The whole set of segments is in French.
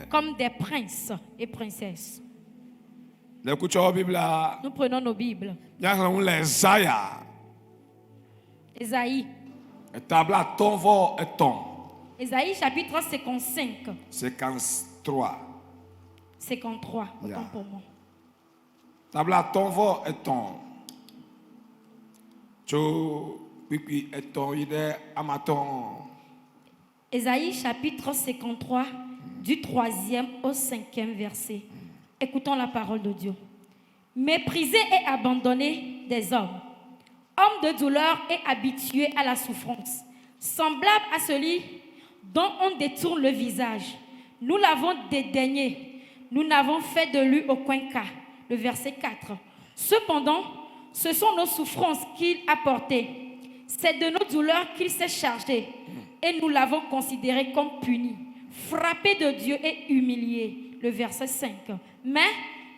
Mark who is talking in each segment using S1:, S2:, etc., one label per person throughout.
S1: Comme des princes et princesses.
S2: Nous
S1: prenons nos Bibles. Ésaïe. Ésaïe chapitre 55.
S2: 53.
S1: 53. Autant pour moi.
S2: Tabla tonvo eton. Cho pipi eton ide amaton.
S1: Ésaïe chapitre 53 du 3e au 5e verset. Écoutons la parole de Dieu. Méprisé et abandonné des hommes, homme de douleur et habitué à la souffrance, semblable à celui dont on détourne le visage. Nous l'avons dédaigné, nous n'avons fait de lui aucun cas. Le verset 4. Cependant, ce sont nos souffrances qu'il a portées. C'est de nos douleurs qu'il s'est chargé. Et nous l'avons considéré comme puni, frappé de Dieu et humilié. Le verset 5. Mais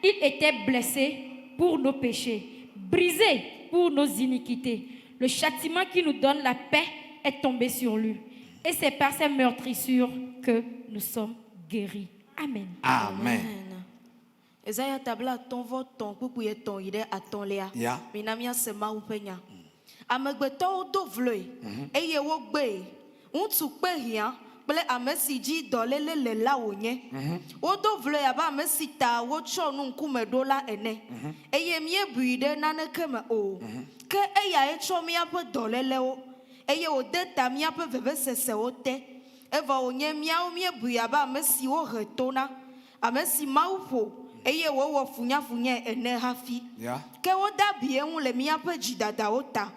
S1: il était blessé pour nos péchés, brisé pour nos iniquités. Le châtiment qui nous donne la paix est tombé sur lui. Et c'est par ses meurtrissures que nous sommes guéris. Amen.
S2: Amen.
S3: Ezaya tabla ton vo ton kuku ye ton ide aton lea. Minamia se ma upenya. Amegbeto do vle. Eye wo gbe. Untu pe hian. Ple amesiji dolele le la onye. Wo do vle aba amesita wo cho nu nkume dola ene. Eye mie buide nane keme o. Ke eya e cho mia pe dolele o. Eye o deta mia pe veve sese o te. Eva onye mia o mie buya ba amesi o retona. Amesi maupo. Eye wo wo funya ene hafi. Ke wo da bie hu le mia pe jidada ota.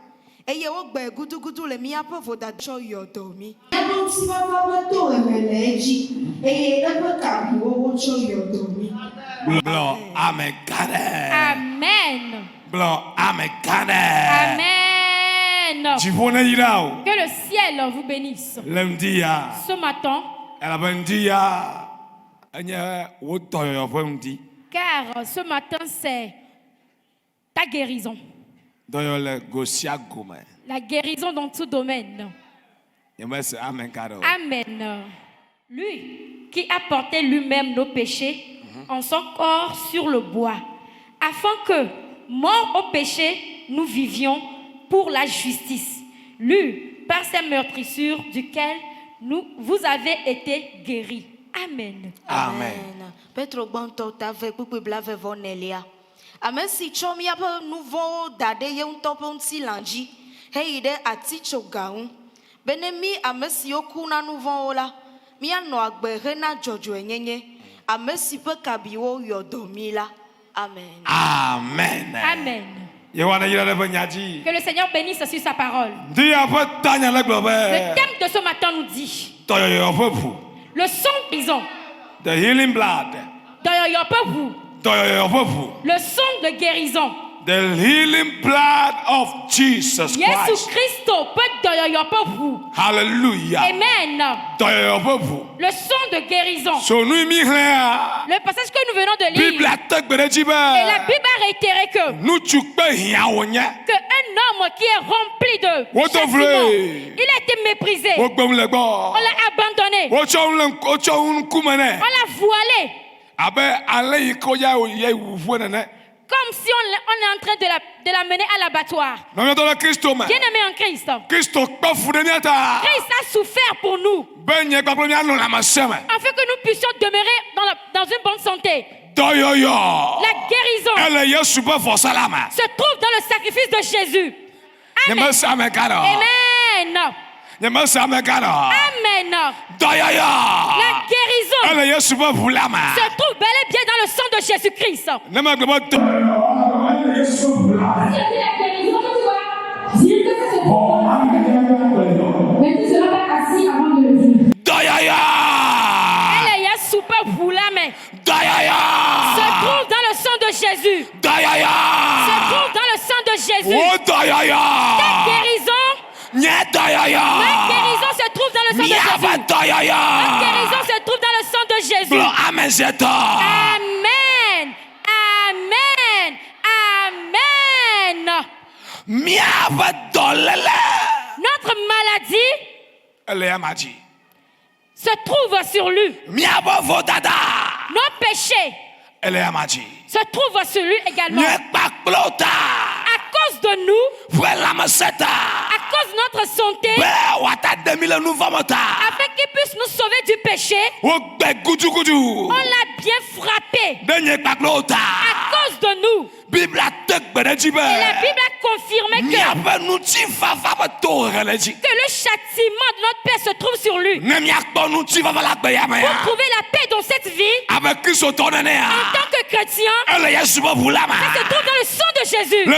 S3: Eye wo gbe gudugudu le mia pe voda cho yodomi.
S4: Ebo ti ba ba to emeleji. Eye ebe ka wo wo cho yodomi.
S2: Blo amekane.
S1: Amen.
S2: Blo amekane.
S1: Amen. Que le ciel vous bénisse. Ce matin, car ce matin c'est ta guérison. La guérison dans tout domaine. Amen. Lui qui a porté lui-même nos péchés en son corps sur le bois, afin que, morts au péché, nous vivions pour la justice. Lui, par ses meurtrissures, duquel vous avez été guéris. Amen.
S2: Amen.
S3: Petro banto tave pupu blave vonelia. Amen si chomia pe nouveau dade ye un tope un silanji. Heide ati chogaun. Benemi amesi okuna nouveau ola. Mia no agbere na jojo enyenye. Amesi pe kabiwo yodomila. Amen.
S2: Amen.
S1: Amen. Que le Seigneur bénisse sur sa parole. Le thème de ce matin nous dit le sang guérison.
S2: The healing blood.
S1: Le sang de guérison.
S2: The healing blood of Jesus
S1: Jésus
S2: Christ.
S1: Christ peut.
S2: Hallelujah.
S1: Amen. Le sang de guérison. Le passage que nous venons de lire. Et la Bible a réitéré que un homme qui est rempli de châtiment, il a été méprisé. On l'a abandonné. On l'a voilé. Comme si on est en train de la mener à l'abattoir. Bien-aimé en Christ. Christ a souffert pour nous. Afin que nous puissions demeurer dans une bonne santé. La guérison se trouve dans le sacrifice de Jésus. Amen. Amen. Amen. La guérison se trouve bel et bien dans le sang de Jésus-Christ.
S4: C'est la guérison que tu vas dire que c'est bon. Mais tu seras pas assis avant de le dire.
S1: Se trouve dans le sang de Jésus. Se trouve dans le sang de Jésus. Ta guérison. Ma guérison se trouve dans le sang de Jésus. Ma guérison se trouve dans le sang de Jésus. Amen. Amen. Amen. Notre maladie se trouve sur lui.
S2: Miabo vodada.
S1: Nos péchés se trouvent sur lui également. À cause de nous, à cause de notre santé, afin qu'il puisse nous sauver du péché, on l'a bien frappé à cause de nous. Et la Bible a confirmé que le châtiment de notre Père se trouve sur lui. Pour trouver la paix dans cette vie, en tant que chrétien, ça se trouve dans le sang de Jésus. Ce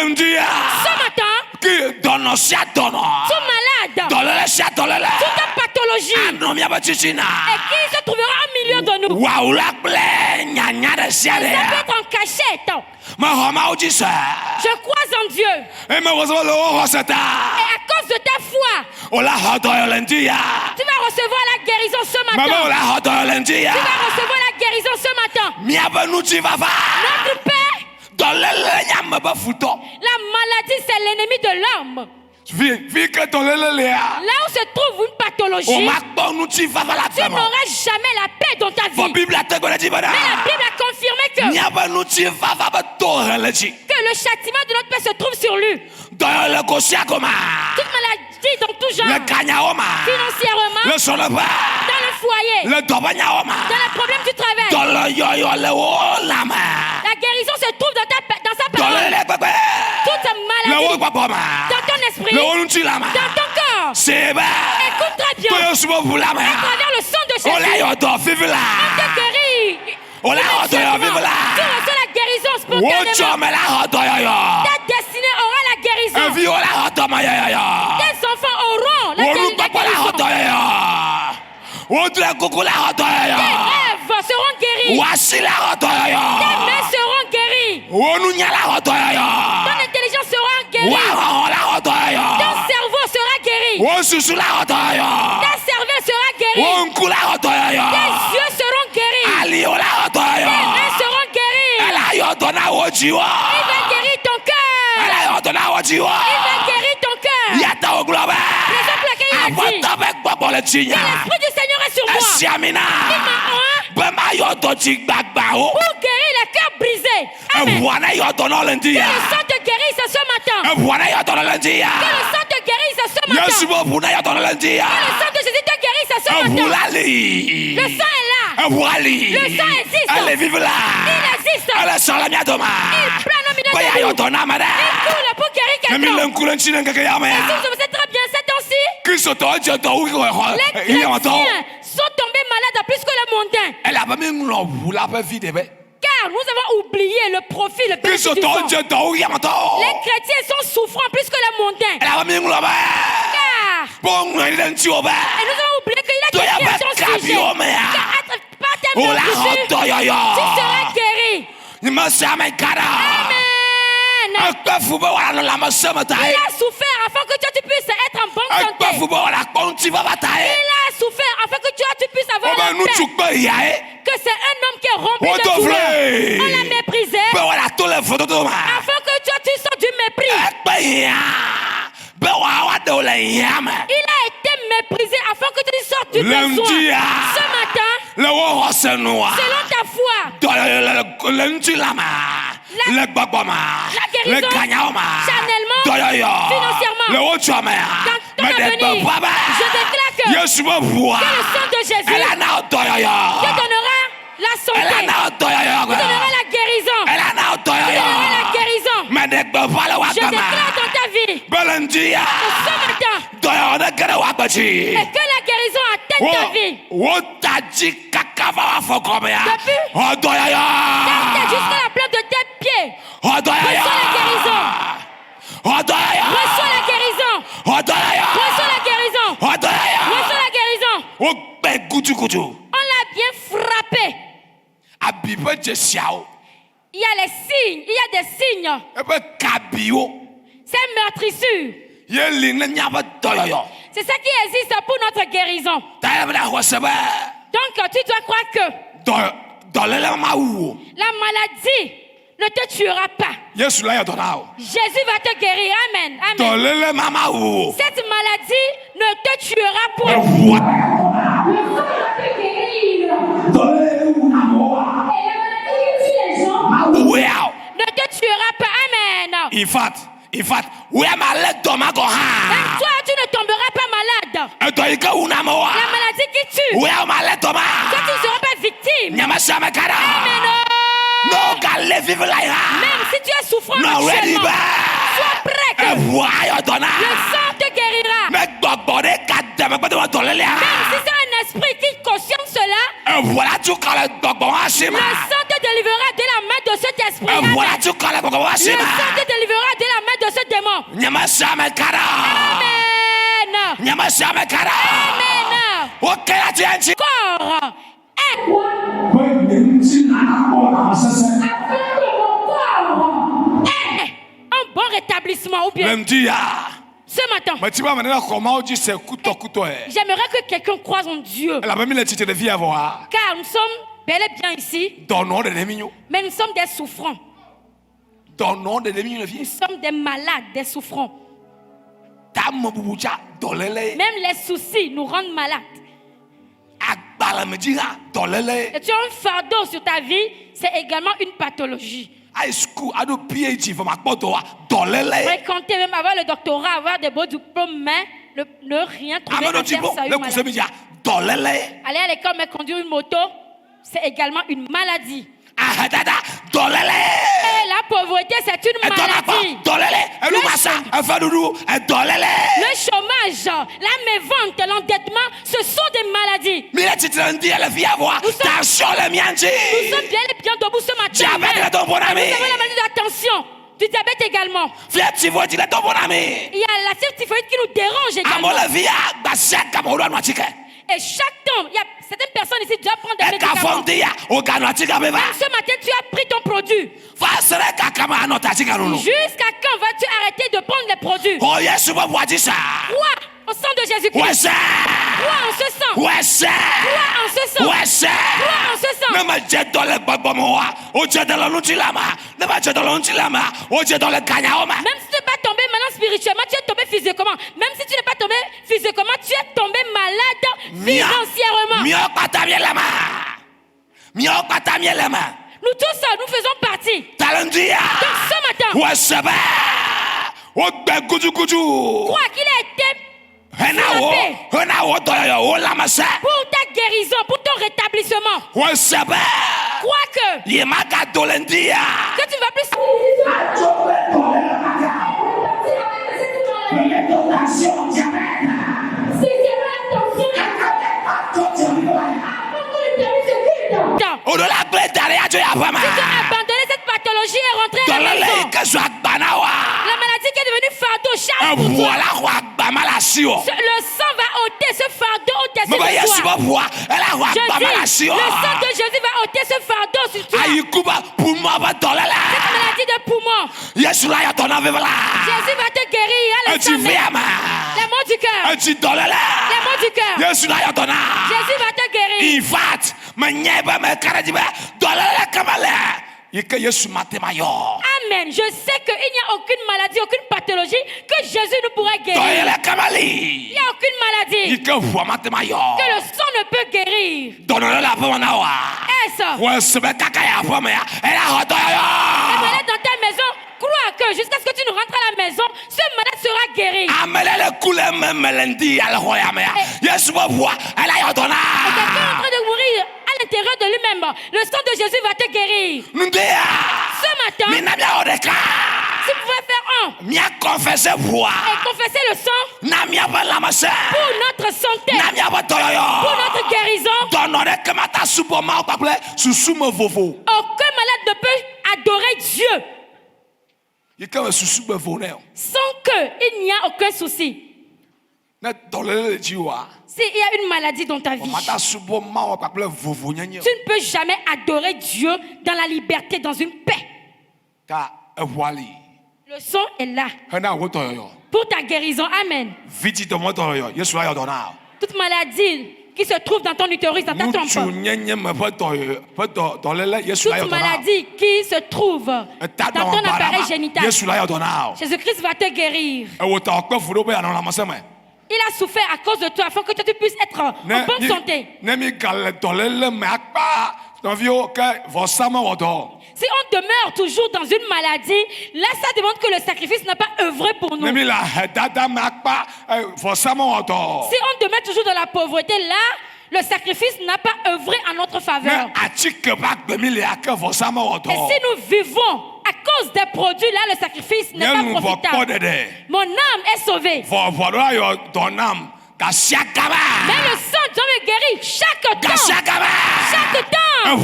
S1: matin, tout malade, toute pathologie, et qui se trouvera au milieu de nous, ça peut être en cachette. Je crois en Dieu. Et à cause de ta foi, tu vas recevoir la guérison ce matin. Tu vas recevoir la guérison ce matin. Notre Père, la maladie, c'est l'ennemi de l'homme. Là où se trouve une pathologie, tu n'auras jamais la paix dans ta vie. Mais la Bible a confirmé que le châtiment de notre Père se trouve sur lui. Toute maladie dans tout genre, financièrement, dans le foyer, dans les problèmes du travail, la guérison se trouve dans sa parole. Toute maladie dans ton esprit, dans ton corps, écoute très bien, à travers le sang de Jésus, on te guérit. Tu reçois la guérison spontanément. Ta destinée aura la guérison. Tes enfants auront la guérison. Tes rêves seront guéris. Tes mains seront guéries. Ton intelligence sera guérie. Ton cerveau sera guéri. Ta cervelle sera guérie. Tes yeux seront guéris. Tes mains seront guéries. Il va guérir ton cœur. Il va guérir ton cœur. Raison pour laquelle il a dit que l'Esprit du Seigneur est sur moi. Il m'a pour guérir les cœurs brisés. Amen. Que le sang te guérisse ce matin. Que le sang te guérisse ce matin. Que le sang de Jésus te guérisse ce matin. Le sang est là. Le sang existe.
S2: Elle est vive là.
S1: Il existe.
S2: Elle est sur la mienne demain.
S1: Il plane au milieu de nous. Il coule pour guérir quelqu'un. Et si vous savez très bien ces temps-ci, les chrétiens sont tombés malades plus que les mondains. Car nous avons oublié le profil, le bénéfice du sang. Les chrétiens sont souffrants plus que les mondains. Car et nous avons oublié qu'il a dit à ton sujet par tes blessures, tu seras guéri. Amen. Il a souffert afin que toi tu puisses être en bonne santé. Il a souffert afin que toi tu puisses avoir la paix. Que c'est un homme qui est rempli de douleur. On l'a méprisé afin que toi tu sors du mépris. Il a été méprisé afin que tu sortes du besoin. Ce matin, selon ta foi, la guérison, charnellement, financièrement, dans ton avenir, je déclare que le sang de Jésus te donnera la santé, te donnera la guérison, te donnera la guérison. Je déclare dans ta vie que ce matin, et que la guérison atteigne ta vie. Depuis jusqu'à la plante de tes pieds, reçois la guérison. Reçois la guérison. Reçois la guérison. Reçois la guérison. On l'a bien frappé. Il y a les signes, il y a des signes. C'est meurtrissure. C'est ça qui existe pour notre guérison. Donc tu dois croire que la maladie ne te tuera pas. Jésus va te guérir. Amen. Amen. Cette maladie ne te tuera point.
S2: Voilà.
S4: Le sang va te guérir. Et la maladie qui tue les gens
S2: Well,
S1: Ne te tuera pas. Amen.
S2: in fact, where my leg to my go
S1: Même
S2: ha.
S1: toi, tu ne tomberas pas malade.
S2: E to ika una mo.
S1: La maladie qui tue,
S2: Where my leg to
S1: toi, tu ne
S2: ma.
S1: seras pas victime.
S2: Nyama shama
S1: Amen.
S2: kara. No can live vive like ha.
S1: Même si tu es souffrant
S2: No ready
S1: actuellement,
S2: ba.
S1: sois prêt que
S2: E wa yo to na.
S1: le sang te guérira.
S2: Me gbogbo de ka de me gbodo to lele
S1: Même si
S2: ha.
S1: c'est un esprit qui cautionne cela,
S2: E voilà tu ka le gbogbo wa
S1: le
S2: shima.
S1: sang te délivrera de la main de cet esprit.
S2: E
S1: Amen.
S2: voilà tu ka le gbogbo wa
S1: Le
S2: shima.
S1: sang te délivrera de la main de ce démon.
S2: Nyama shama kara.
S1: Amen.
S2: Nyama shama kara.
S1: Amen.
S2: O kera ti anchi.
S1: Corps.
S4: afin que mon corps
S1: Un bon rétablissement ou bien
S2: Même dia.
S1: ce matin.
S2: Mais tu vas maintenant comment on dit c'est couteau.
S1: J'aimerais que quelqu'un croise en Dieu.
S2: Elle a même les titres de vie à voir.
S1: Car nous sommes bel et bien ici,
S2: Dans le nom de l'ennemi.
S1: mais nous sommes des souffrants.
S2: Dans le nom de l'ennemi, le
S1: Nous
S2: vie.
S1: sommes des malades, des souffrants.
S2: Tam bubuja dolele.
S1: Même les soucis nous rendent malades.
S2: Agbala medira dolele.
S1: Et tu as un fardeau sur ta vie, c'est également une pathologie.
S2: High school, ado PhD for ma poto dolele.
S1: Fréquenter, même avoir le doctorat, avoir des beaux diplômes, mais ne rien trouver
S2: Amano
S1: en termes
S2: tipo,
S1: ça,
S2: le
S1: une
S2: kuse
S1: maladie.
S2: media dolele.
S1: Aller à l'école, mais conduire une moto, c'est également une maladie.
S2: Ahadada dolele.
S1: Et la pauvreté, c'est une
S2: Et
S1: maladie.
S2: dolele. Et nous massa, un fadoudou, et dolele.
S1: Le chômage, la mévente, l'endettement, ce sont des maladies.
S2: Mais les titres de la vie à voir. Tension le mianji.
S1: Nous sommes bien et bien debout ce matin.
S2: Diabète est ton bon ami.
S1: Nous avons la maladie de la tension, du diabète également.
S2: Fiat tu vois, tu es ton bon ami.
S1: Il y a la typhoïde qui nous dérange également.
S2: Amo la vie à basia cameroun noatique.
S1: Et chaque temps, il y a certaines personnes ici qui doivent prendre des
S2: Et
S1: médicaments.
S2: kafondia, au ganoatique à beva.
S1: Ce matin, tu as pris ton produit.
S2: Fasere kakama anotatique à nous.
S1: Jusqu'à quand vas-tu arrêter de prendre les produits?
S2: Oh yes, vous voyez ça.
S1: Crois au sang de Jésus-Christ.
S2: Ouais, ça.
S1: Crois en ce sang.
S2: Ouais, ça.
S1: Crois en ce sang.
S2: Ouais, ça.
S1: Crois en ce sang.
S2: Ne me jette dans le babamoa. Au jet dans le lunchilama. Ne me jette dans le lunchilama. Au jet dans le kanyaoma.
S1: Même si tu n'es pas tombé maintenant spirituellement, tu es tombé physiquement. Même si tu n'es pas tombé physiquement, tu es tombé malade financièrement.
S2: Mio patamie la main. Mio patamie la main.
S1: Nous tous, nous faisons partie.
S2: Talendia.
S1: Donc ce matin,
S2: Ouais, ça va. Au ben goudou goudou.
S1: crois qu'il a été
S2: Henawo doyo o la masa.
S1: pour ta guérison, pour ton rétablissement.
S2: Ouais, ça va.
S1: Crois que
S2: Yemaga dolendia.
S1: tu vas plus.
S2: O de la ble dare ajo ya fama.
S1: Tu as abandonné cette pathologie et rentré à la
S2: Dolele
S1: maison.
S2: ke so agbanawa.
S1: La maladie qui est devenue fardeau, charge pour toi.
S2: Voilà ko agbamala si o.
S1: Le sang va ôter ce fardeau ôter
S2: Mo ba
S1: sur
S2: yesu
S1: toi.
S2: ba bua. Ela ko
S1: Je
S2: agbamala
S1: dis,
S2: si
S1: le
S2: o.
S1: sang de Jésus va ôter ce fardeau sur toi.
S2: Ayi kuba puma ba dolele.
S1: Cette maladie de poumon,
S2: Yesu la ya tona vivla.
S1: Jésus va te guérir.
S2: Et tu viens
S1: L'amour du cœur.
S2: Et tu dolele.
S1: L'amour du cœur.
S2: Yesu la ya tona.
S1: Jésus va te guérir.
S2: In fact, me nyeba me karadiba dolele kamale. Yeke Yesu matema yo.
S1: Amen. Je sais qu'il n'y a aucune maladie, aucune pathologie que Jésus ne pourrait guérir.
S2: Dolele
S1: Il
S2: kamali.
S1: n'y a aucune maladie
S2: Yeke vo matema yo.
S1: que le sang ne peut guérir.
S2: Dolele la fama na wa.
S1: Est-ce?
S2: Ouais, c'est be kaka ya fama ya. Ela hoto
S1: Les
S2: yo.
S1: malades dans ta maison, crois que jusqu'à ce que tu ne rentres à la maison, ce malade sera guéri.
S2: Amelele kule me melendi ala hoya me ya. Yesu bo bua. Ela yo tona.
S1: Quelqu'un est en train de mourir à l'intérieur de lui-même. Le sang de Jésus va te guérir.
S2: Ndia.
S1: Ce matin,
S2: Mina bia odeka.
S1: si vous pouvez faire un
S2: Mia confesse bua.
S1: et confesser le sang
S2: Na mia ba la masa.
S1: pour notre santé,
S2: Na mia ba toyo.
S1: pour notre guérison,
S2: Donore que mata subo ma paple susu me vovo.
S1: aucun malade ne peut adorer Dieu
S2: Yeke me susu me vone.
S1: sans qu'il n'y a aucun souci.
S2: Na dolele jiwa.
S1: S'il y a une maladie dans ta vie,
S2: Mata subo ma paple vovo nyenye.
S1: tu ne peux jamais adorer Dieu dans la liberté, dans une paix.
S2: Ka ewali.
S1: Le sang est là
S2: Hena wo toyo.
S1: pour ta guérison. Amen.
S2: Viti to mo toyo. Yesu la yo dona.
S1: Toute maladie qui se trouve dans ton utérus, dans ta
S2: Mutu
S1: trompe,
S2: nyenye me fa toyo. Fa dolele Yesu la yo
S1: toute
S2: dona.
S1: maladie qui se trouve dans ton appareil génital,
S2: Yesu la yo dona.
S1: Jésus-Christ va te guérir.
S2: E wo ta okpe fudo be ana la maseme.
S1: Il a souffert à cause de toi afin que toi tu puisses être en bonne santé. Si on demeure toujours dans une maladie, là ça demande que le sacrifice n'a pas œuvré pour nous. Si on demeure toujours dans la pauvreté, là le sacrifice n'a pas œuvré en notre faveur. Et si nous vivons à cause des produits, là le sacrifice n'est pas profitable. Mon âme est sauvée. Mais le sang doit me guérir chaque temps. Chaque temps. Le sang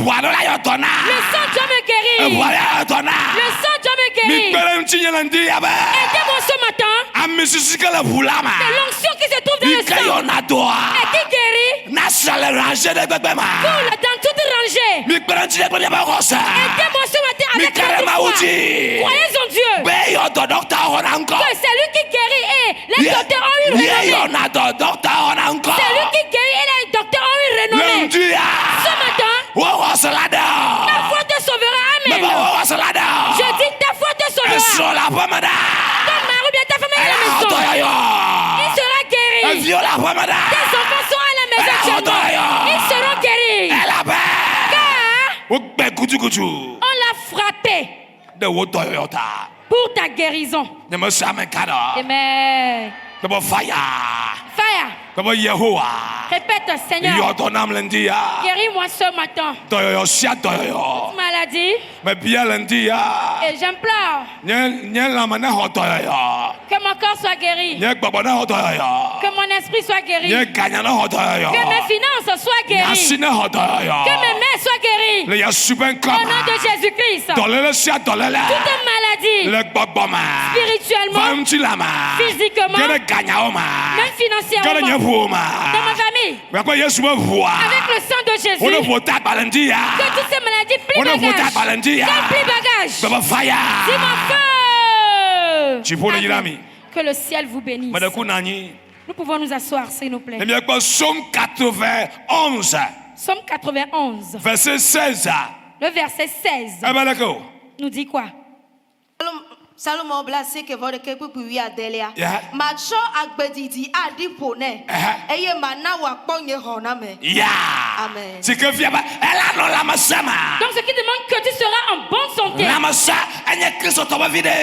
S1: doit me guérir. Le sang doit me guérir. Aidez-moi ce matin. C'est l'onction qui se trouve dans le sang. Est-il guéri? Coule dans toute rangée. Aidez-moi ce matin avec la foi. Croyez en Dieu. Que c'est lui qui guérit et les docteurs ont eu renommé. C'est lui qui guérit et les docteurs ont eu renommé. Ce matin, ta foi te sauvera. Amen. Je dis ta foi te sauvera. Ton mari bien ta femme est à la maison. Il sera guéri. Tes enfants sont à la maison actuellement. Ils seront guéris. Car on l'a frappé pour ta guérison. Amen. Fire. Répète, Seigneur. Guéris-moi ce matin. Maladie. Et j'implore que mon corps soit guéri. Que mon esprit soit guéri. Que mes finances soient guéries. Que mes mains soient guéries. Au nom de Jésus-Christ. Toute maladie. Spirituellement. Physiquement. Même financièrement. Dans ma famille. Avec le sang de Jésus. Que toutes ces maladies plient bagage. Dis mon feu. Que le ciel vous bénisse. Nous pouvons nous asseoir, s'il nous plaît.
S2: Psaume 91.
S1: Psaume 91.
S2: Verset 16.
S1: Le verset 16. Nous dit quoi?
S3: Salomon blessé que votre kepu puis adelia. Macho agbedidi adi pone. Eye mana wa ponye honame. Amen.
S2: C'est que via elle a non la masama.
S1: Donc ce qui demande que tu seras en bonne santé.
S2: La massa elle Christ to vide.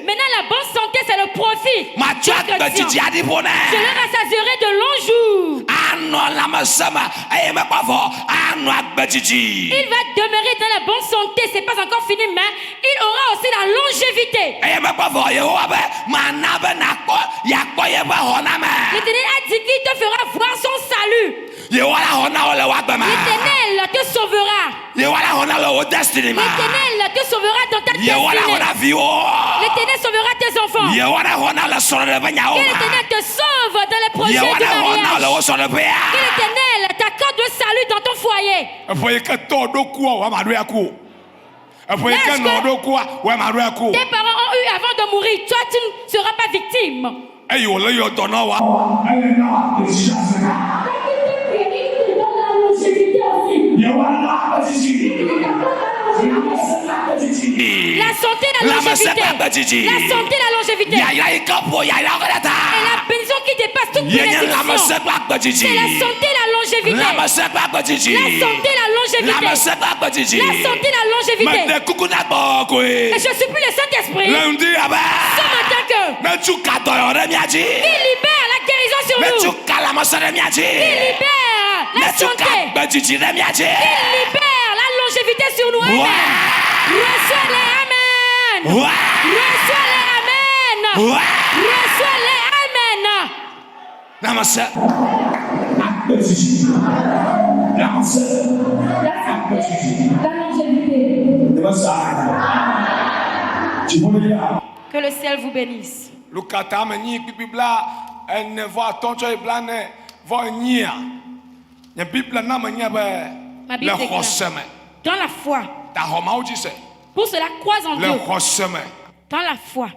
S1: Maintenant la bonne santé c'est le profit.
S2: Macho agbedidi adi pone.
S1: Je leur rassasierai de longs jours.
S2: Ah non la masama. Eye me pas fort. Ah non agbedidi.
S1: Il va demeurer dans la bonne santé, c'est pas encore fini mais il aura aussi la longévité. L'Éternel a dit qu'il te fera voir son salut. L'Éternel te sauvera. L'Éternel te sauvera dans ta destinée. L'Éternel sauvera tes enfants. Que l'Éternel te sauve dans les projets du mariage. Que l'Éternel t'accorde le salut dans ton foyer. Tes parents ont eu avant de mourir, toi tu ne seras pas victime. La santé, la longévité. La santé, la longévité. Et la bénédiction qui dépasse toute bénédiction. C'est la santé, la longévité. La santé, la longévité. La santé, la longévité. Et je supplie le Saint-Esprit ce matin que il libère la guérison sur nous. Il libère la santé. Il libère la longévité sur nous. Amen. Reçois-les, amen. Reçois-les, amen. Reçois-les, amen.
S2: Namaste.
S1: Que le ciel vous bénisse. Ma Bible déclare, dans la foi. Pour cela, crois en Dieu. Dans la foi.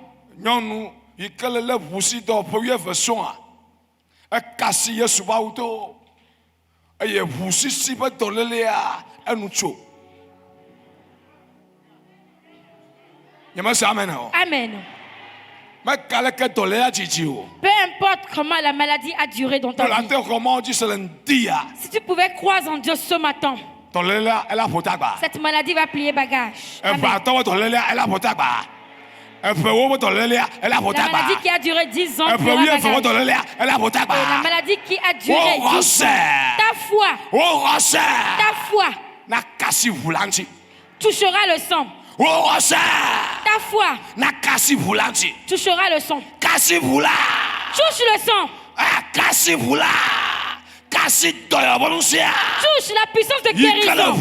S1: Amen. Peu importe comment la maladie a duré dans ta vie. Si tu pouvais croire en Dieu ce matin, cette maladie va plier bagage. Amen. La maladie qui a duré 10 ans pliera bagage. Et la maladie qui a duré 10 ans, ta foi touchera le sang. Ta foi touchera le sang. Touche le sang. Touche la puissance de guérison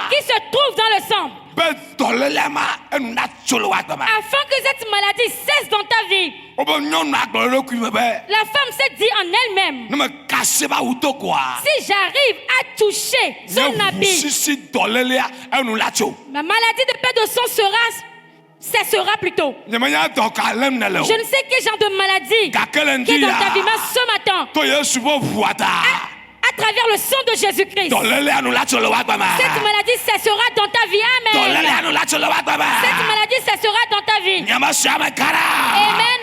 S1: qui se trouve dans le sang. Afin que cette maladie cesse dans ta vie. La femme s'est dit en elle-même, si j'arrive à toucher son habit, ma maladie de perte de sang cessera plutôt. Je ne sais quel genre de maladie qui est dans ta vie, mais ce matin, à travers le sang de Jésus-Christ, cette maladie cessera dans ta vie. Amen. Cette maladie cessera dans ta vie. Amen.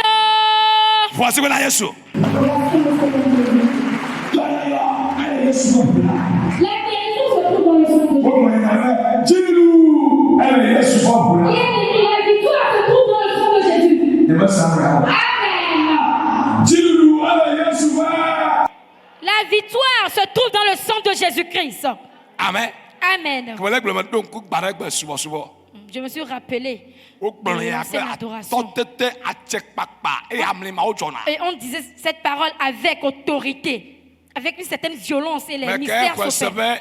S2: Voici qu'on a Jésus.
S4: La guérison se trouve dans le sang de Jésus. La victoire se trouve dans le sang de Jésus. Amen.
S1: La victoire se trouve dans le sang de Jésus-Christ.
S2: Amen.
S1: Amen. Je me suis rappelé de l'ancienne adoration. Et on disait cette parole avec autorité, avec une certaine violence, et les mystères s'opèrent.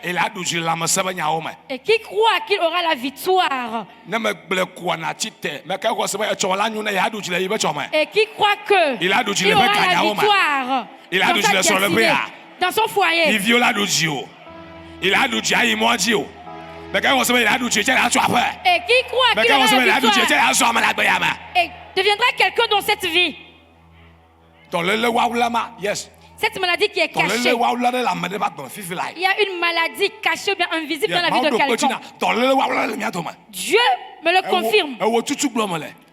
S1: Et qui croit qu'il aura la victoire, et qui croit qu'il aura la victoire dans son foyer,
S2: il a du mais quand on se met là,
S1: et qui croit qu'il aura la victoire et deviendra quelqu'un dans cette vie.
S2: Yes.
S1: Cette maladie qui est cachée. Il y a une maladie cachée, bien invisible dans la vie de quelqu'un. Dieu me le confirme.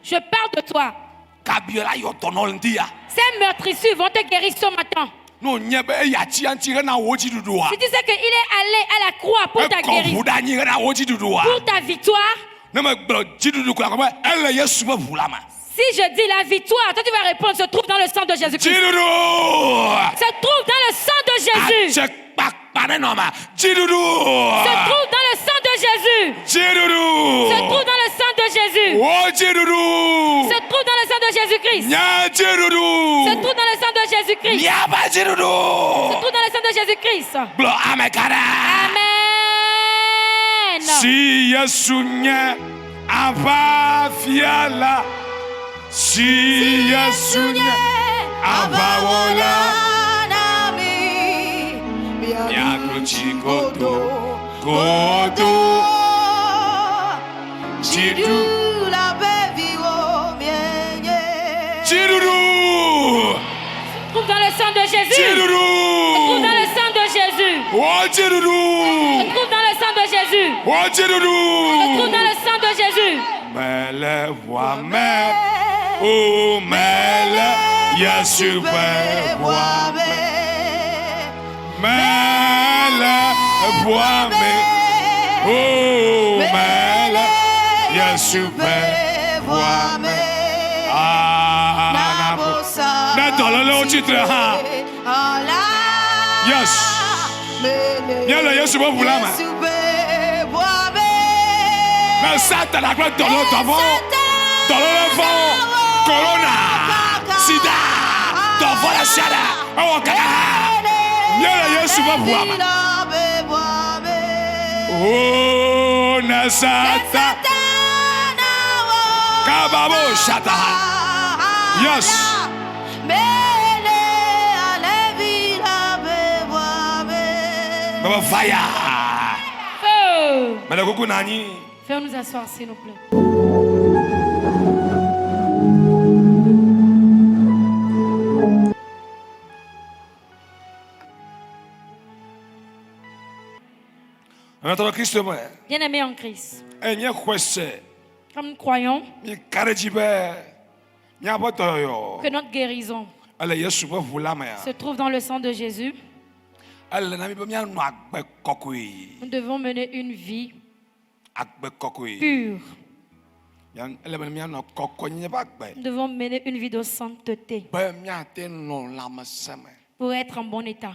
S1: Je parle de toi. Ces meurtrissures vont te guérir ce matin. Si tu sais qu'il est allé à la croix pour ta guérison, pour ta victoire, si je dis la victoire, toi tu vas répondre, se trouve dans le sang de Jésus-Christ. Se trouve dans le sang de Jésus. Se trouve dans le sang de Jésus. Se trouve dans le sang de Jésus. Se trouve dans le sang de Jésus-Christ. Se trouve dans le sang de Jésus-Christ. Se trouve dans le sang de Jésus-Christ. Amen.
S2: Si Yesunya avafiala, si Yesunya avawola. Kodo Chidu la baby wo mienye Chidu
S1: trouve dans le sang de Jésus. Chidu trouve dans le sang de Jésus.
S2: Oh Chidu
S1: trouve dans le sang de Jésus.
S2: Oh Chidu
S1: trouve dans le sang de Jésus.
S2: Mele voix mele oh mele Yesu voix mele voix me oh mele Yesu voix me na dolole o titre ha yes yala Yesu voix ma na sata la gloire dolole devant dolole devant corona sida devant la sida oh kaka yala Yesu voix ma oh nasata kababo shata yes baba fire
S1: feu
S2: malakuku nani
S1: fais nous asseoir s'il nous plaît. Bien-aimé en Christ, comme nous croyons, Que notre guérison se trouve dans le sang de Jésus. Nous devons mener une vie pure. Nous devons mener une vie de sainteté pour être en bon état.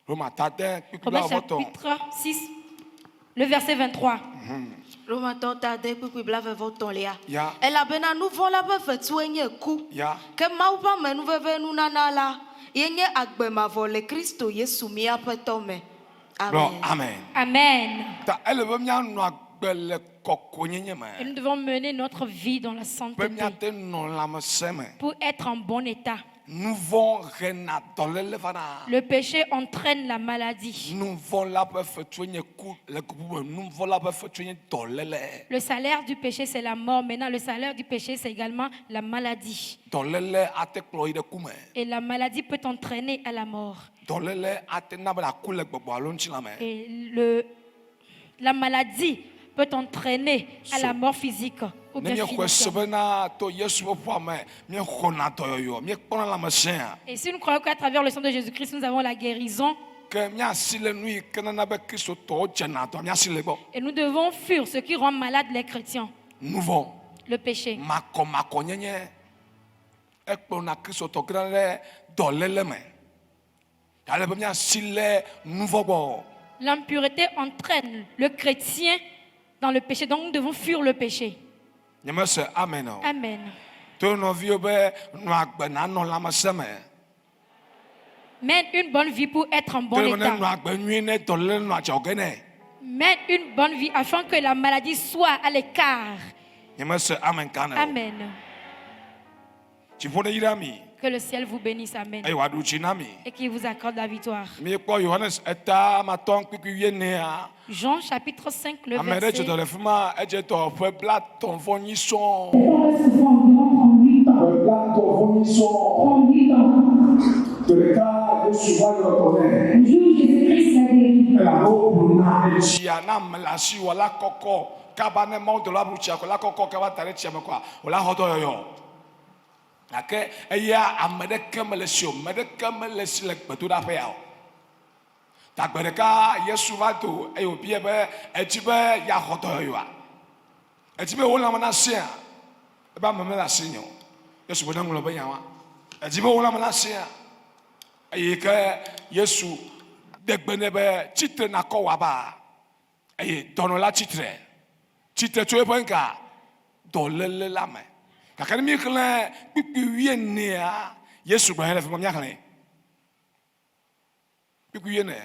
S1: Romains chapitre 6, le verset 23.
S3: Elle a bena nous vola ba fetuenye ku. Que mauba menu veve nous nanala. Yenye agbema vole Christo Yesu mi apetome. Amen.
S2: Amen.
S1: Amen. Et nous devons mener notre vie dans la sainteté pour être en bon état. Le péché entraîne la maladie. Le salaire du péché, c'est la mort. Maintenant, le salaire du péché, c'est également la maladie. Et la maladie peut entraîner à la mort. Et la maladie peut entraîner à la mort physique ou bien financière. Et si nous croyons qu'à travers le sang de Jésus-Christ, nous avons la guérison, et nous devons fuir ce qui rend malade les chrétiens. Le péché. L'impureté entraîne le chrétien dans le péché, donc nous devons fuir le péché.
S2: Amen.
S1: Amen. Mène une bonne vie pour être en bon état. Mène une bonne vie afin que la maladie soit à l'écart. Amen. Que le ciel vous bénisse. Amen. Et qu'il vous accorde la victoire. Jean chapitre 5, le verset.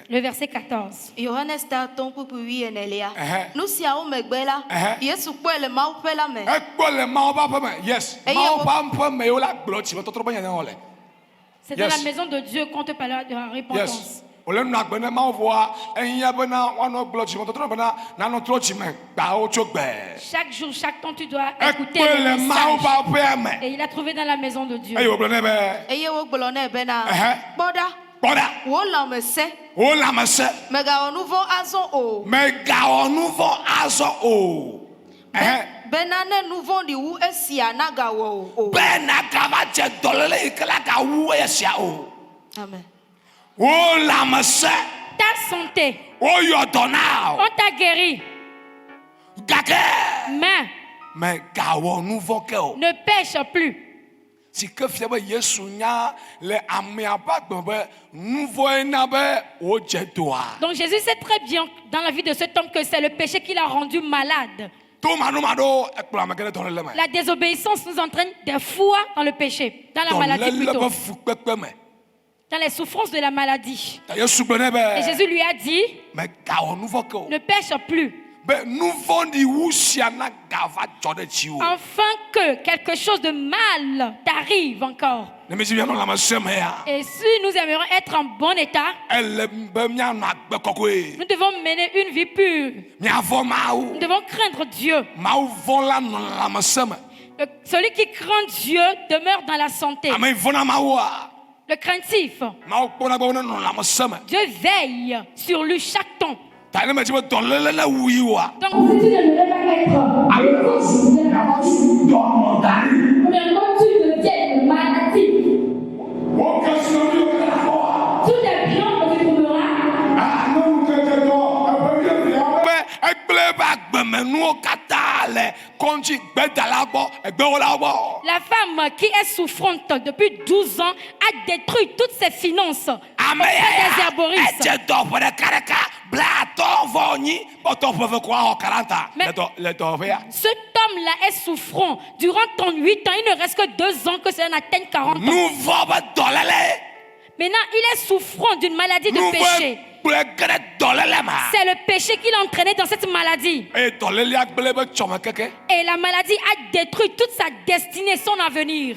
S1: Le verset 14.
S3: Johannes Tarton pour lui et Nelia. Nous si à Omegbela. Yesu kwa le mau pela me.
S2: Yes.
S1: C'est dans la maison de Dieu qu'on te parlera de la repentance. Chaque jour, chaque temps, tu dois écouter le message. Et il a trouvé dans la maison de Dieu.
S3: Benane nouveau di ou esia naga wo. Amen.
S2: Oh la
S1: ta santé.
S2: Oh your donao.
S1: On t'a guéri. Mais ne pêche plus. Donc Jésus sait très bien dans la vie de cet homme que c'est le péché qui l'a rendu malade. La désobéissance nous entraîne des fois dans le péché, dans la maladie plutôt, dans les souffrances de la maladie. Et Jésus lui a dit, ne pêche plus. Afin que quelque chose de mal t'arrive encore. Et si nous aimerions être en bon état, nous devons mener une vie pure. Nous devons craindre Dieu. Celui qui craint Dieu demeure dans la santé. Le craintif, Dieu veille sur lui chaque temps.
S2: ta ne me dit dans le oui ou
S1: Donc,
S4: Si tu ne devais pas être premièrement, tu deviens une maladie. Tout est bien, on te trouvera.
S1: la femme qui est souffrante depuis 12 ans a détruit toutes ses finances auprès des herboristes. Cet homme-là est souffrant. Durant 38 ans, il ne reste que 2 ans que cela n'atteigne 40 ans. Maintenant, il est souffrant d'une maladie de péché. C'est le péché qui l'a entraîné dans cette maladie. Et la maladie a détruit toute sa destinée, son avenir.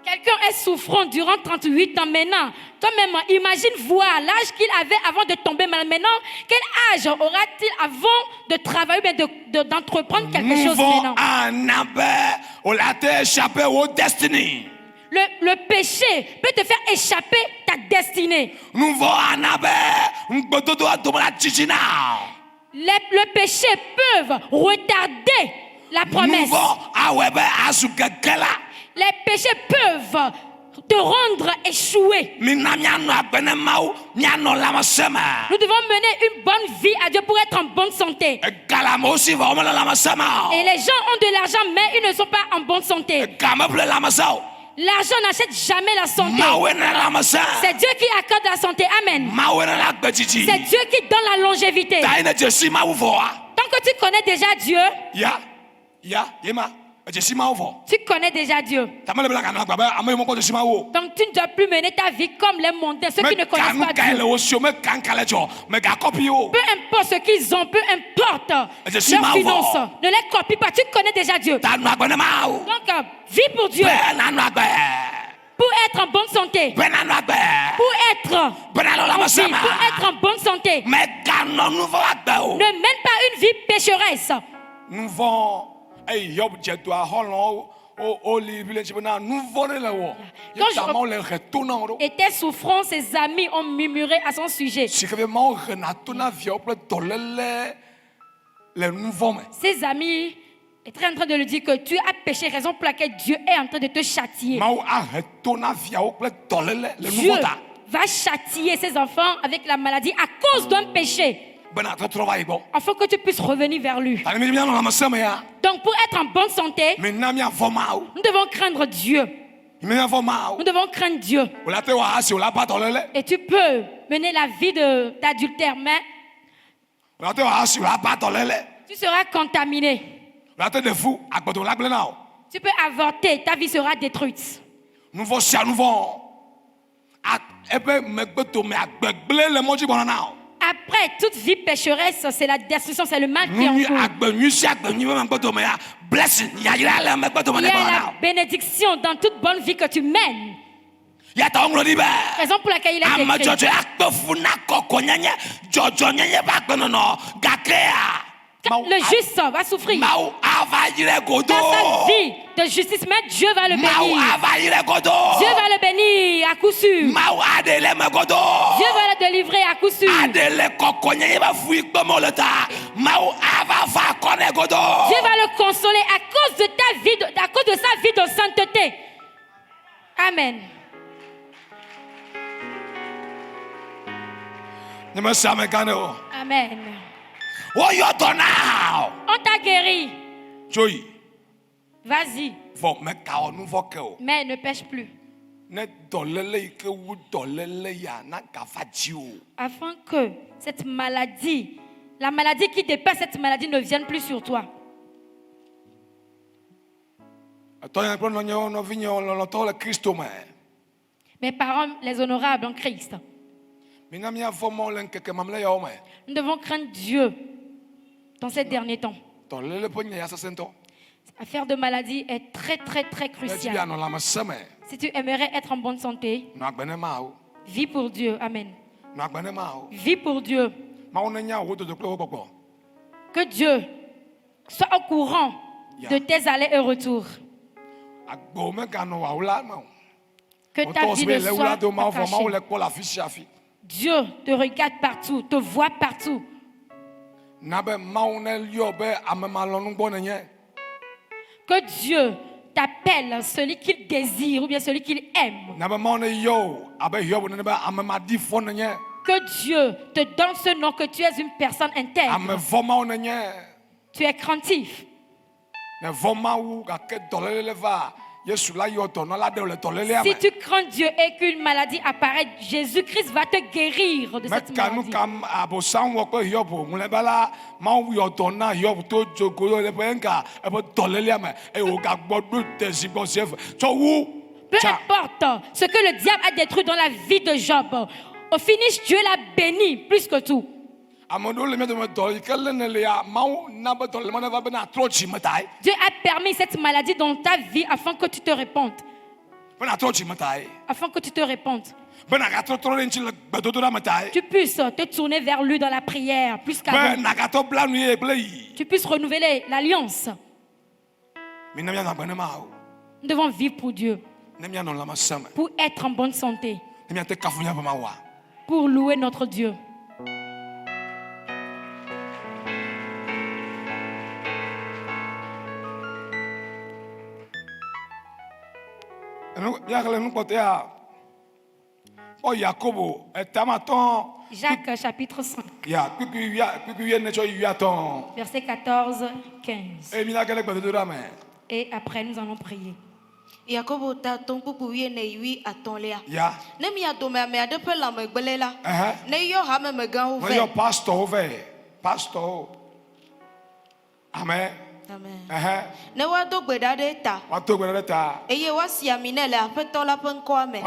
S1: Quelqu'un est souffrant durant 38 ans maintenant. Toi-même, imagine voir l'âge qu'il avait avant de tomber malade. Maintenant, quel âge aura-t-il avant de travailler ou d'entreprendre quelque chose maintenant? Le péché peut te faire échapper ta destinée. Le péché peut retarder la promesse. Les péchés peuvent te rendre échoué. Nous devons mener une bonne vie à Dieu pour être en bonne santé. Et les gens ont de l'argent, mais ils ne sont pas en bonne santé. L'argent n'achète jamais la santé. C'est Dieu qui accorde la santé. Amen. C'est Dieu qui donne la longévité. Tant que tu connais déjà Dieu, tu connais déjà Dieu. Donc tu ne dois plus mener ta vie comme les mondains, ceux qui ne connaissent pas Dieu. Peu importe ce qu'ils ont, peu importe leurs finances, ne les copie pas. Tu connais déjà Dieu. Donc vis pour Dieu. Pour être en bonne santé. Pour être en bonne santé. Ne mène pas une vie pécheresse. Quand était souffrant, ses amis ont murmuré à son sujet. Ses amis étaient en train de lui dire que tu as péché, raison pour laquelle Dieu est en train de te châtier. Dieu va châtier ses enfants avec la maladie à cause d'un péché. Afin que tu puisses revenir vers lui. Donc pour être en bonne santé, nous devons craindre Dieu. Nous devons craindre Dieu. Et tu peux mener la vie d'adultère, mais tu seras contaminé. Tu peux avorter, ta vie sera détruite. Après, toute vie pécheresse, c'est la destruction, c'est le mal qui est en cours. Il y a la bénédiction dans toute bonne vie que tu mènes. Raison pour laquelle il a écrit. Le juste va souffrir dans sa vie de justice, mais Dieu va le bénir. Dieu va le bénir à coup sûr. Dieu va le délivrer à coup sûr. Dieu va le consoler à cause de ta vie, à cause de sa vie de sainteté. Amen. Amen. On t'a guéri. Vas-y. Mais ne pêche plus. Afin que cette maladie, la maladie qui dépasse cette maladie ne vienne plus sur toi. Mes parents, les honorables en Christ. Nous devons craindre Dieu dans ces derniers temps. L'affaire de maladie est très très très cruciale. Si tu aimerais être en bonne santé, vis pour Dieu. Amen. Vis pour Dieu. Que Dieu soit au courant de tes allers et retours. Que ta vie ne soit pas cachée. Dieu te regarde partout, te voit partout. Que Dieu t'appelle celui qu'il désire ou bien celui qu'il aime. Que Dieu te donne ce nom, que tu es une personne intègre. Tu es craintif. Si tu crains Dieu et qu'une maladie apparaît, Jésus-Christ va te guérir de cette maladie. Peu importe ce que le diable a détruit dans la vie de Job, au finish, Dieu l'a béni plus que tout. Dieu a permis cette maladie dans ta vie afin que tu te répandes. Afin que tu te répandes. Tu puisses te tourner vers lui dans la prière plus qu'avant. Tu puisses renouveler l'alliance. Nous devons vivre pour Dieu. Pour être en bonne santé. Pour louer notre Dieu. Jacques chapitre 5. Verset 14, 15. Et après nous allons prier.
S3: Yakobo ta ton pupu ye ne wi atonlea. Ne mi adome ame ade pe la megbele la. Ne yo ha me megan o ve.
S2: Pastor. Amen.
S3: Amen. Ne wa do gbeda de ta. Eye wa siamine le apeto la pe nko ame.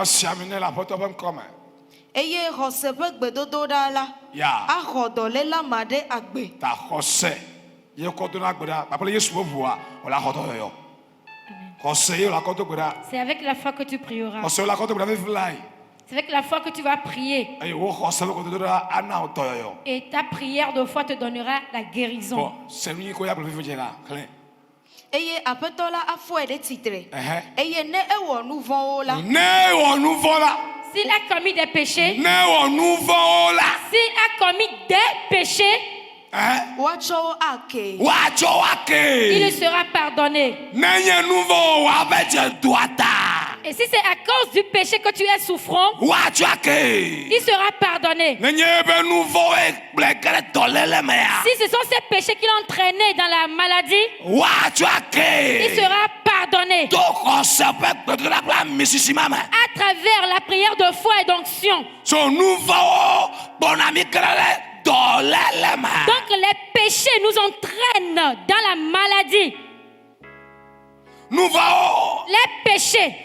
S3: Eye hose pe gbedodo da la. A hodo le la made agbe.
S2: Ta hose. Ye ko do na gbeda. Papa Yesu bo bua, o la hodo yo.
S1: C'est avec la foi que tu prieras. C'est avec la foi que tu vas prier. Et ta prière de foi te donnera la guérison.
S3: Eye apetola afo de titre. Eye ne ewo nouveau la.
S1: S'il a commis des péchés. S'il a commis des péchés. Il lui sera pardonné. Et si c'est à cause du péché que tu es souffrant, il sera pardonné. Si ce sont ces péchés qui l'ont entraîné dans la maladie, il sera pardonné. À travers la prière de foi et d'onction. Donc les péchés nous entraînent dans la maladie. Les péchés.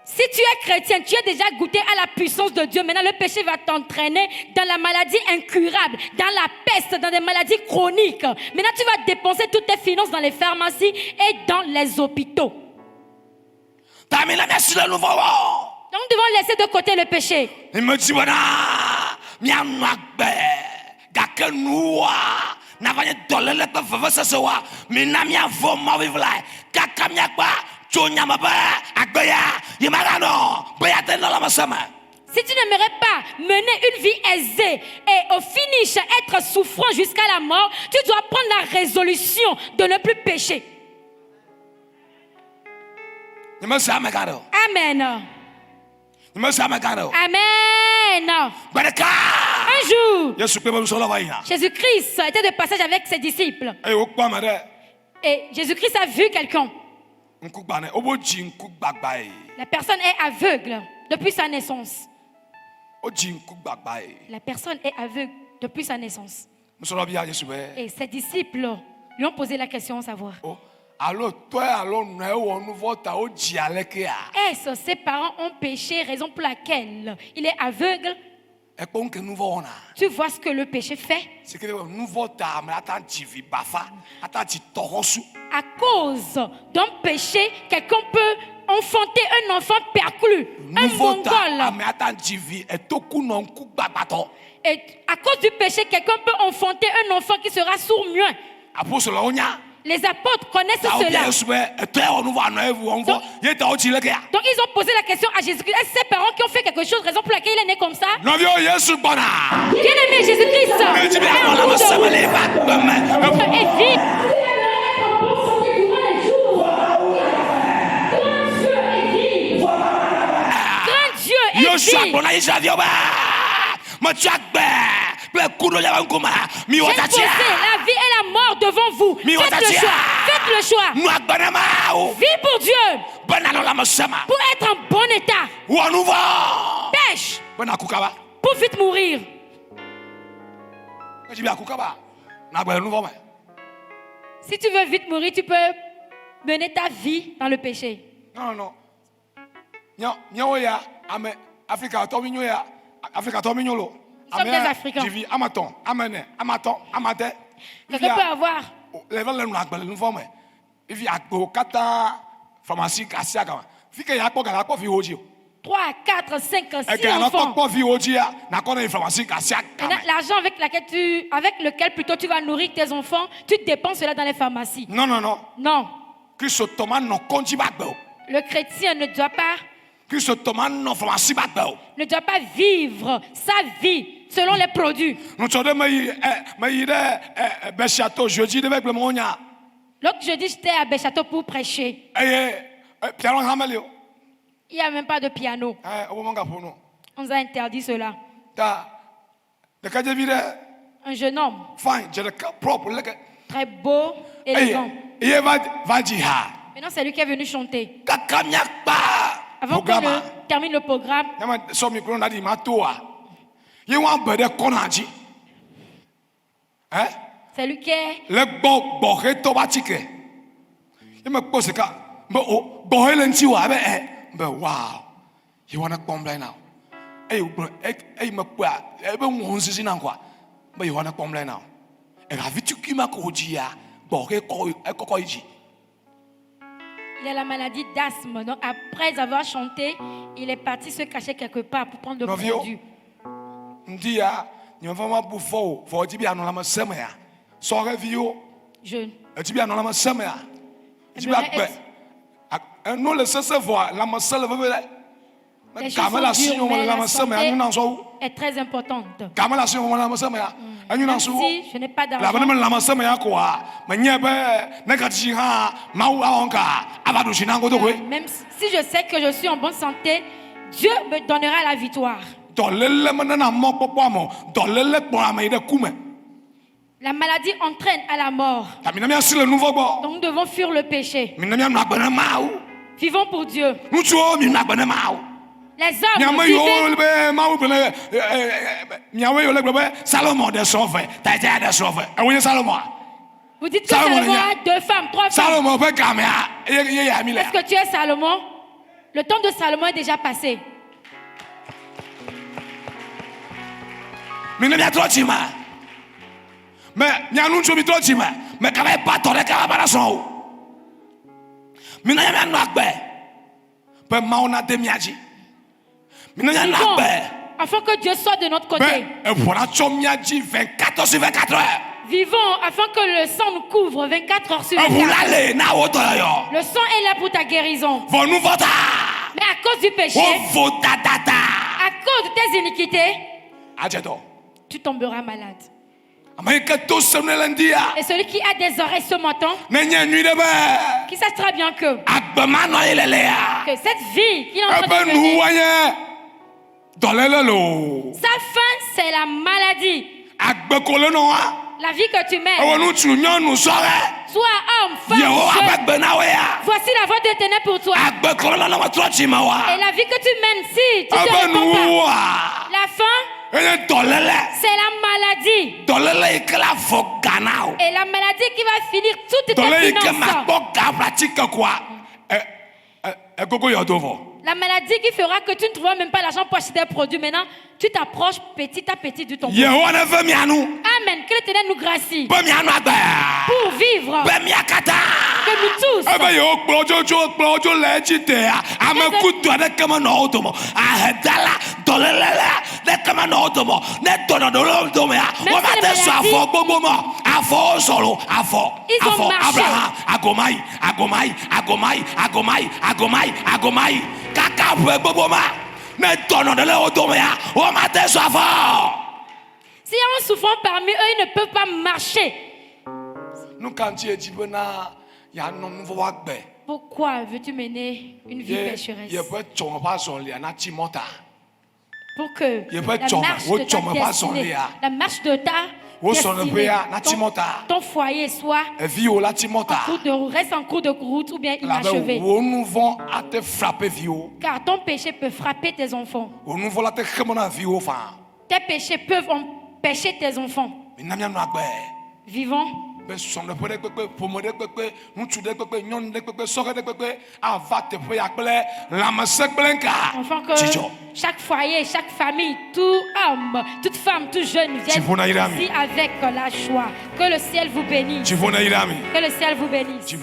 S1: Si tu es chrétien, tu as déjà goûté à la puissance de Dieu. Maintenant, le péché va t'entraîner dans la maladie incurable, dans la peste, dans des maladies chroniques. Maintenant, tu vas dépenser toutes tes finances dans les pharmacies et dans les hôpitaux. Donc, nous devons laisser de côté le péché. Si tu n'aimerais pas mener une vie aisée et au finish être souffrant jusqu'à la mort, tu dois prendre la résolution de ne plus pécher. Amen. Amen. Un jour, Jésus-Christ était de passage avec ses disciples. Et Jésus-Christ a vu quelqu'un. La personne est aveugle depuis sa naissance. La personne est aveugle depuis sa naissance. Et ses disciples lui ont posé la question à savoir. Est-ce ses parents ont péché, raison pour laquelle il est aveugle? Tu vois ce que le péché fait. À cause d'un péché, quelqu'un peut enfanter un enfant perclus, un mongol. Et à cause du péché, quelqu'un peut enfanter un enfant qui sera sourd-muet. Les apôtres connaissent cela. Donc ils ont posé la question à Jésus-Christ. Est-ce ses parents qui ont fait quelque chose, raison pour laquelle il est né comme ça? Bien-aimé, Jésus-Christ est vite. Grand Dieu est vite. J'ai posé la vie et la mort devant vous. Faites le choix. Faites le choix. Vie pour Dieu. Pour être en bon état. Pêche. Pour vite mourir. Si tu veux vite mourir, tu peux mener ta vie dans le péché.
S2: Non.
S1: Nous sommes des Africains. Quelqu'un peut avoir 3, 4, 5, 6 enfants. L'argent avec lequel plutôt tu vas nourrir tes enfants, tu dépenses cela dans les pharmacies.
S2: Non.
S1: Non. Le chrétien ne doit pas vivre sa vie selon les produits. L'autre jeudi, j'étais à Béchâteau pour prêcher. Il n'y a même pas de piano. On nous a interdit cela. Un jeune homme, très beau, élégant. Maintenant, c'est lui qui est venu chanter. Avant qu'on ne termine le programme, c'est lui qui est... Il a la maladie d'asthme. Donc après avoir chanté, il est parti se cacher quelque part pour prendre le produit. Jeune. Les choses sont dures, mais la santé est très importante. Même si je n'ai pas d'argent, même si je sais que je suis en bonne santé, Dieu me donnera la victoire. La maladie entraîne à la mort. Donc nous devons fuir le péché. Vivons pour Dieu. Les hommes vous dites que Salomon a 2 femmes, 3 femmes. Est-ce que tu es Salomon? Le temps de Salomon est déjà passé.
S2: Mais
S1: vivons afin que Dieu soit de notre côté. Vivons afin que le sang nous couvre 24 heures sur 24. Le sang est là pour ta guérison. Mais à cause du péché, à cause de tes iniquités, tu tomberas malade. Et celui qui a des oreilles ce matin, qui sait très bien que cette vie qu'il est en train de mener, sa fin, c'est la maladie. La vie que tu mènes, sois homme, femme, jeune, voici la voie de l'éternel pour toi. Et la vie que tu mènes, si tu te réponds pas, la fin, c'est la maladie. Et la maladie qui va finir toutes tes finances. La maladie qui fera que tu ne trouveras même pas l'argent pour acheter des produits. Maintenant, tu t'approches petit à petit du ton. Amen. Que l'Éternel nous gracie. Pour vivre. Que nous tous. Si en souffrant parmi eux, ils ne peuvent pas marcher. Pourquoi veux-tu mener une vie pécheresse? Pour que la marche de ta destinée, ton foyer soit reste en cours de route ou bien inachevé. Car ton péché peut frapper tes enfants. Tes péchés peuvent empêcher tes enfants. Vivons. Afin que chaque foyer, chaque famille, tout homme, toute femme, tout jeune vienne ici avec la joie. Que le ciel vous bénisse. Que le ciel vous bénisse.